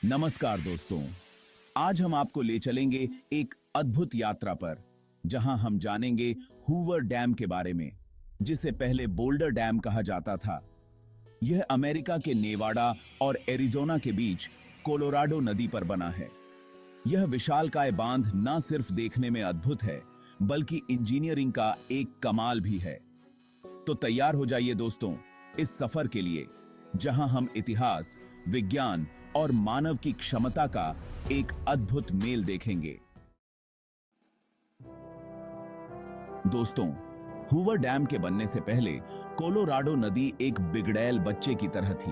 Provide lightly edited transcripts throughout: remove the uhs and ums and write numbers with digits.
नमस्कार दोस्तों, आज हम आपको ले चलेंगे एक अद्भुत यात्रा पर, जहां हम जानेंगे हूवर डैम के बारे में, जिसे पहले बोल्डर डैम कहा जाता था। यह अमेरिका के नेवाडा और एरिज़ोना के बीच कोलोराडो नदी पर बना है। यह विशालकाय बांध न सिर्फ देखने में अद्भुत है, बल्कि इंजीनियरिंग का एक कमाल भी है। तो तैयार हो जाइए दोस्तों, इस सफर के लिए, जहां हम इतिहास, विज्ञान और मानव की क्षमता का एक अद्भुत मेल देखेंगे। दोस्तों, हूवर डैम के बनने से पहले कोलोराडो नदी एक बिगड़ैल बच्चे की तरह थी।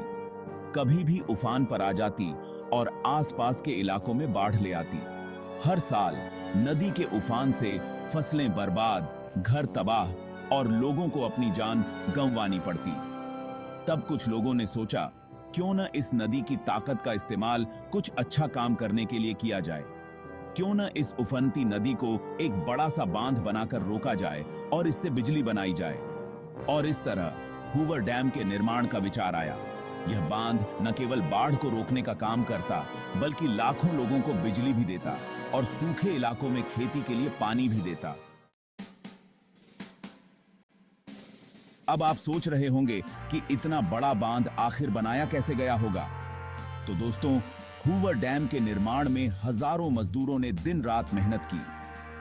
कभी भी उफान पर आ जाती और आसपास के इलाकों में बाढ़ ले आती। हर साल नदी के उफान से फसलें बर्बाद, घर तबाह और लोगों को अपनी जान गंवानी पड़ती। तब कुछ लोगों ने सोचा, क्यों न इस नदी की ताकत का इस्तेमाल कुछ अच्छा काम करने के लिए किया जाए। क्यों न इस उफनती नदी को एक बड़ा सा बांध बनाकर रोका जाए और इससे बिजली बनाई जाए। और इस तरह हूवर डैम के निर्माण का विचार आया। यह बांध न केवल बाढ़ को रोकने का काम करता, बल्कि लाखों लोगों को बिजली भी देता और सूखे इलाकों में खेती के लिए पानी भी देता। अब आप सोच रहे होंगे कि इतना बड़ा बांध आखिर बनाया कैसे गया होगा। तो दोस्तों, हूवर डैम के निर्माण में हजारों मजदूरों ने दिन रात मेहनत की।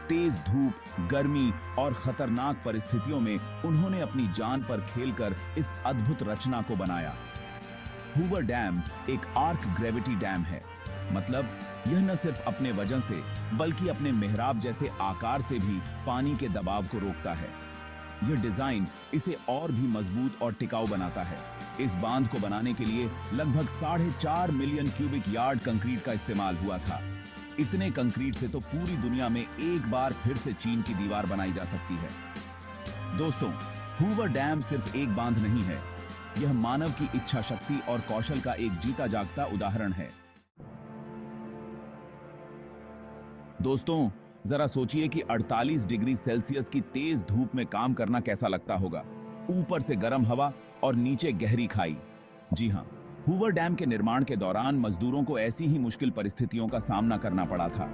तेज धूप, गर्मी और खतरनाक परिस्थितियों में उन्होंने अपनी जान पर खेलकर इस अद्भुत रचना को बनाया। हूवर डैम एक आर्क ग्रेविटी डैम है। मतलब यह न सिर्फ अपने वजन से, बल्कि अपने मेहराब जैसे आकार से भी पानी के दबाव को रोकता है। यह डिजाइन इसे और भी मजबूत और टिकाऊ बनाता है। इस बांध को बनाने के लिए लगभग 4.5 मिलियन क्यूबिक यार्ड कंक्रीट का इस्तेमाल हुआ था। इतने कंक्रीट से तो पूरी दुनिया में एक बार फिर से चीन की दीवार बनाई जा सकती है। दोस्तों, हूवर डैम सिर्फ एक बांध नहीं है, यह मानव की इच्छा शक्ति और कौशल का एक जीता जागता उदाहरण है। दोस्तों, जरा सोचिए कि 48 डिग्री सेल्सियस की तेज धूप में काम करना कैसा लगता होगा। ऊपर से गर्म हवा और नीचे गहरी खाई। जी हां, हूवर डैम के निर्माण के दौरान मजदूरों को ऐसी ही मुश्किल परिस्थितियों का सामना करना पड़ा था।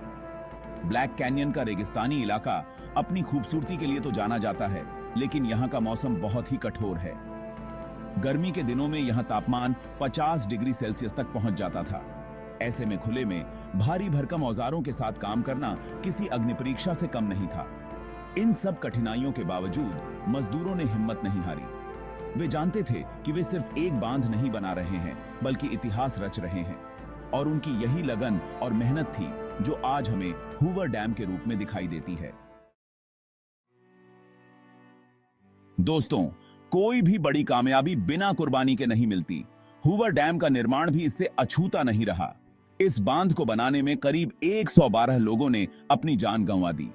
ब्लैक कैनियन का रेगिस्तानी इलाका अपनी खूबसूरती के लिए तो जाना जाता है, लेकिन यहां का मौसम बहुत ही कठोर है। गर्मी के दिनों में यहां तापमान 50 डिग्री सेल्सियस तक पहुंच जाता था। ऐसे में खुले में भारी भरकम औजारों के साथ काम करना किसी अग्नि परीक्षा से कम नहीं था। इन सब कठिनाइयों के बावजूद मजदूरों ने हिम्मत नहीं हारी। वे जानते थे कि वे सिर्फ एक बांध नहीं बना रहे हैं, बल्कि इतिहास रच रहे हैं। और उनकी यही लगन और मेहनत थी जो आज हमें हूवर डैम के रूप में दिखाई देती है। दोस्तों, कोई भी बड़ी कामयाबी बिना कुर्बानी के नहीं मिलती। हूवर डैम का निर्माण भी इससे अछूता नहीं रहा। इस बांध को बनाने में करीब 112 लोगों ने अपनी जान गंवा दी।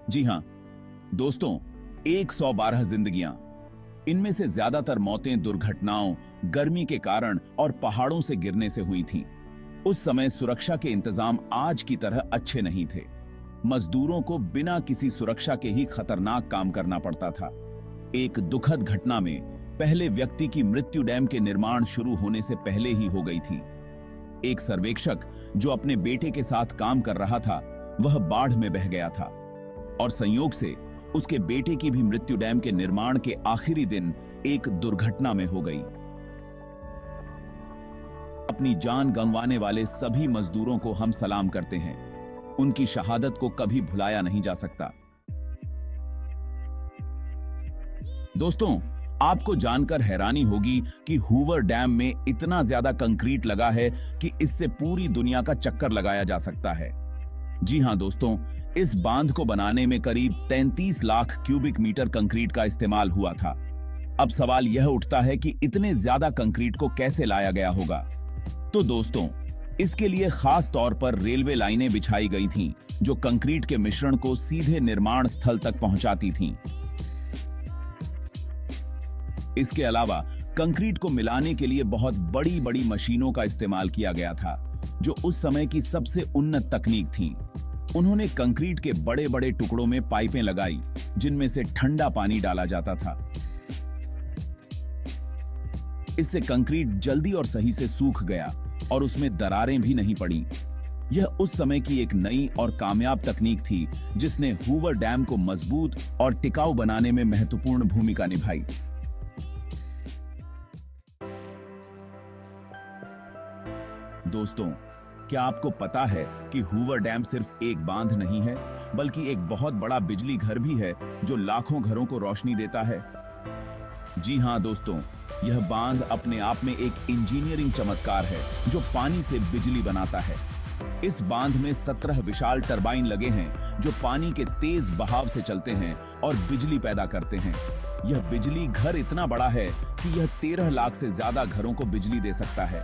जी हां दोस्तों, 112 जिंदगियां। इनमें से ज्यादातर मौतें दुर्घटनाओं, गर्मी के कारण और पहाड़ों से गिरने से हुई थीं। उस समय सुरक्षा के इंतजाम आज की तरह अच्छे नहीं थे। मजदूरों को बिना किसी सुरक्षा के ही खतरनाक काम करना पड़ता था। एक दुखद घटना में पहले व्यक्ति की मृत्यु डैम के निर्माण शुरू होने से पहले ही हो गई थी। एक सर्वेक्षक जो अपने बेटे के साथ काम कर रहा था, वह बाढ़ में बह गया था और संयोग से उसके बेटे की भी मृत्यु डैम के निर्माण के आखिरी दिन एक दुर्घटना में हो गई। अपनी जान गंवाने वाले सभी मजदूरों को हम सलाम करते हैं। उनकी शहादत को कभी भुलाया नहीं जा सकता। दोस्तों, आपको जानकर हैरानी होगी कि हूवर डैम में इतना ज्यादा कंक्रीट लगा है कि इससे पूरी दुनिया का चक्कर लगाया जा सकता है। जी हां दोस्तों, इस बांध को बनाने में करीब 33 लाख क्यूबिक मीटर कंक्रीट का इस्तेमाल हुआ था। अब सवाल यह उठता है कि इतने ज्यादा कंक्रीट को कैसे लाया गया होगा। तो दोस्तों, इसके लिए खास तौर पर रेलवे लाइनें बिछाई गई थीं, जो कंक्रीट के मिश्रण को सीधे निर्माण स्थल तक पहुंचाती थीं। इसके अलावा कंक्रीट को मिलाने के लिए बहुत बड़ी बड़ी मशीनों का इस्तेमाल किया गया था, जो उस समय की सबसे उन्नत तकनीक थी। उन्होंने कंक्रीट के बड़े बड़े टुकड़ों में पाइपें लगाई, जिनमें से ठंडा पानी डाला जाता था। इससे कंक्रीट जल्दी और सही से सूख गया और उसमें दरारें भी नहीं पड़ी। यह उस समय की एक नई और कामयाब तकनीक थी जिसने हूवर डैम को मजबूत और टिकाऊ बनाने में महत्वपूर्ण भूमिका निभाई। दोस्तों, क्या आपको पता है कि हूवर डैम सिर्फ एक बांध नहीं है, बल्कि एक बहुत बड़ा बिजली घर भी है जो लाखों घरों को रोशनी देता है। जी हां दोस्तों, यह बांध अपने आप में एक इंजीनियरिंग चमत्कार है जो पानी से बिजली बनाता है। इस बांध में 17 विशाल टरबाइन लगे हैं जो पानी के तेज बहाव से चलते हैं और बिजली पैदा करते हैं। यह बिजली घर इतना बड़ा है कि यह 13 लाख से ज्यादा घरों को बिजली दे सकता है।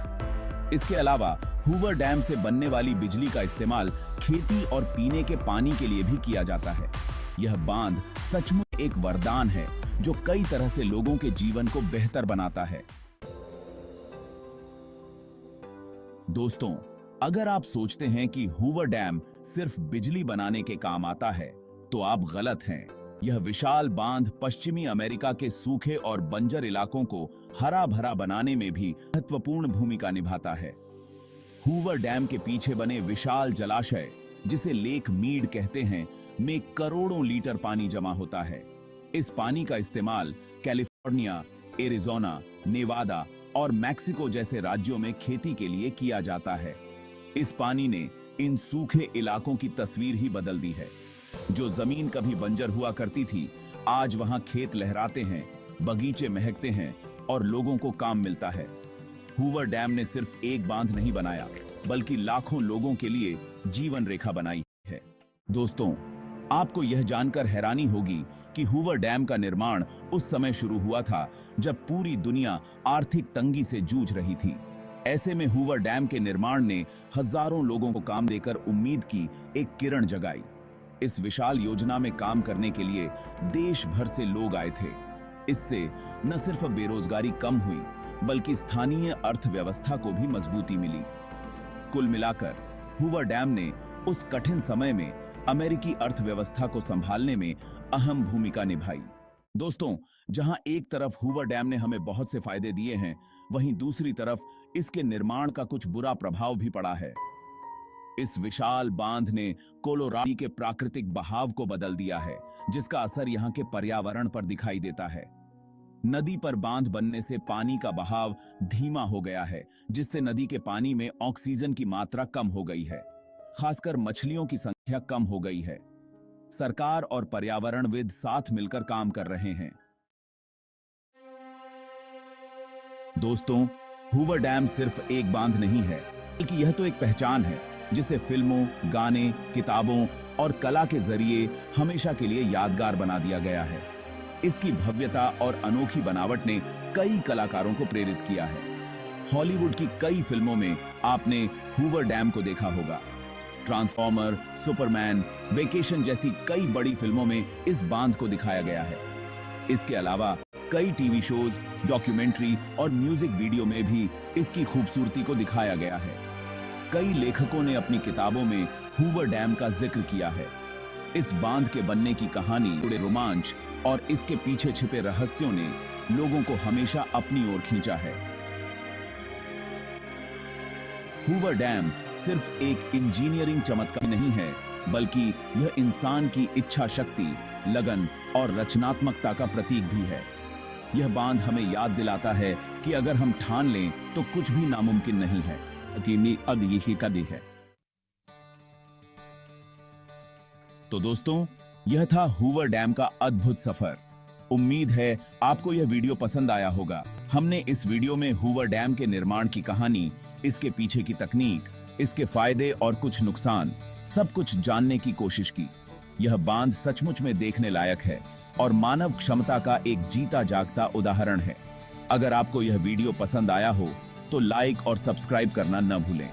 इसके अलावा हूवर डैम से बनने वाली बिजली का इस्तेमाल खेती और पीने के पानी के लिए भी किया जाता है। यह बांध सचमुच एक वरदान है जो कई तरह से लोगों के जीवन को बेहतर बनाता है। दोस्तों, अगर आप सोचते हैं कि हूवर डैम सिर्फ बिजली बनाने के काम आता है, तो आप गलत हैं। यह विशाल बांध पश्चिमी अमेरिका के सूखे और बंजर इलाकों को हरा भरा बनाने में भी महत्वपूर्ण भूमिका निभाता है। हूवर डैम के पीछे बने विशाल जलाशय, जिसे लेक मीड कहते हैं, में करोड़ों लीटर पानी जमा होता है। इस पानी का इस्तेमाल कैलिफोर्निया, एरिज़ोना, नेवादा और मैक्सिको जैसे राज्यों में खेती के लिए किया जाता है। इस पानी ने इन सूखे इलाकों की तस्वीर ही बदल दी है। जो जमीन कभी बंजर हुआ करती थी, आज वहां खेत लहराते हैं, बगीचे महकते हैं और लोगों को काम मिलता है। हूवर डैम ने सिर्फ एक बांध नहीं बनाया, बल्कि लाखों लोगों के लिए जीवन रेखा बनाई है। दोस्तों, आपको यह जानकर हैरानी होगी कि हूवर डैम का निर्माण उस समय शुरू हुआ था जब पूरी दुनिया आर्थिक तंगी से जूझ रही थी। ऐसे में हूवर डैम के निर्माण ने हजारों लोगों को काम देकर उम्मीद की एक किरण जगाई। इस विशाल योजना में काम करने के लिए देश भर से लोग आए थे। इससे न सिर्फ बेरोजगारी कम हुई, बल्कि स्थानीय अर्थव्यवस्था को भी मजबूती मिली। कुल मिलाकर हूवर डैम ने उस कठिन समय में अमेरिकी अर्थव्यवस्था को संभालने में अहम भूमिका निभाई। दोस्तों, जहां एक तरफ हूवर डैम ने हमें बहुत से फायदे दिए हैं, वहीं दूसरी तरफ इसके निर्माण का कुछ बुरा प्रभाव भी पड़ा है। इस विशाल बांध ने कोलोराडो के प्राकृतिक बहाव को बदल दिया है, जिसका असर यहां के पर्यावरण पर दिखाई देता है। नदी पर बांध बनने से पानी का बहाव धीमा हो गया है, जिससे नदी के पानी में ऑक्सीजन की मात्रा कम हो गई है। खासकर मछलियों की संख्या कम हो गई है। सरकार और पर्यावरणविद साथ मिलकर काम कर रहे हैं। दोस्तों, हूवर डैम सिर्फ एक बांध नहीं है, बल्कि यह तो एक पहचान है जिसे फिल्मों, गाने, किताबों और कला के जरिए हमेशा के लिए यादगार बना दिया गया है। इसकी भव्यता और अनोखी बनावट ने कई कलाकारों को प्रेरित किया है। हॉलीवुड की कई फिल्मों में आपने हूवर डैम को देखा होगा। ट्रांसफॉर्मर, सुपरमैन, वेकेशन जैसी कई बड़ी फिल्मों में इस बांध को दिखाया गया है। इसके अलावा कई टीवी शोज, डॉक्यूमेंट्री और म्यूजिक वीडियो में भी इसकी खूबसूरती को दिखाया गया है। कई लेखकों ने अपनी किताबों में हूवर डैम का जिक्र किया है। इस बांध के बनने की कहानी, जुड़े रोमांच और इसके पीछे छिपे रहस्यों ने लोगों को हमेशा अपनी ओर खींचा है। हूवर डैम सिर्फ एक इंजीनियरिंग चमत्कार नहीं है, बल्कि यह इंसान की इच्छा शक्ति, लगन और रचनात्मकता का प्रतीक भी है। यह बांध हमें याद दिलाता है कि अगर हम ठान लें तो कुछ भी नामुमकिन नहीं है, कि अब यही कभी है। तो दोस्तों, यह था हूवर डैम का अद्भुत सफर। उम्मीद है आपको यह वीडियो पसंद आया होगा। हमने इस वीडियो में हूवर डैम के निर्माण की कहानी, इसके पीछे की तकनीक, इसके फायदे और कुछ नुकसान, सब कुछ जानने की कोशिश की। यह बांध सचमुच में देखने लायक है और मानव क्षमता का एक जीता जागता उदाहरण है। अगर आपको यह वीडियो पसंद आया हो तो लाइक और सब्सक्राइब करना न भूलें।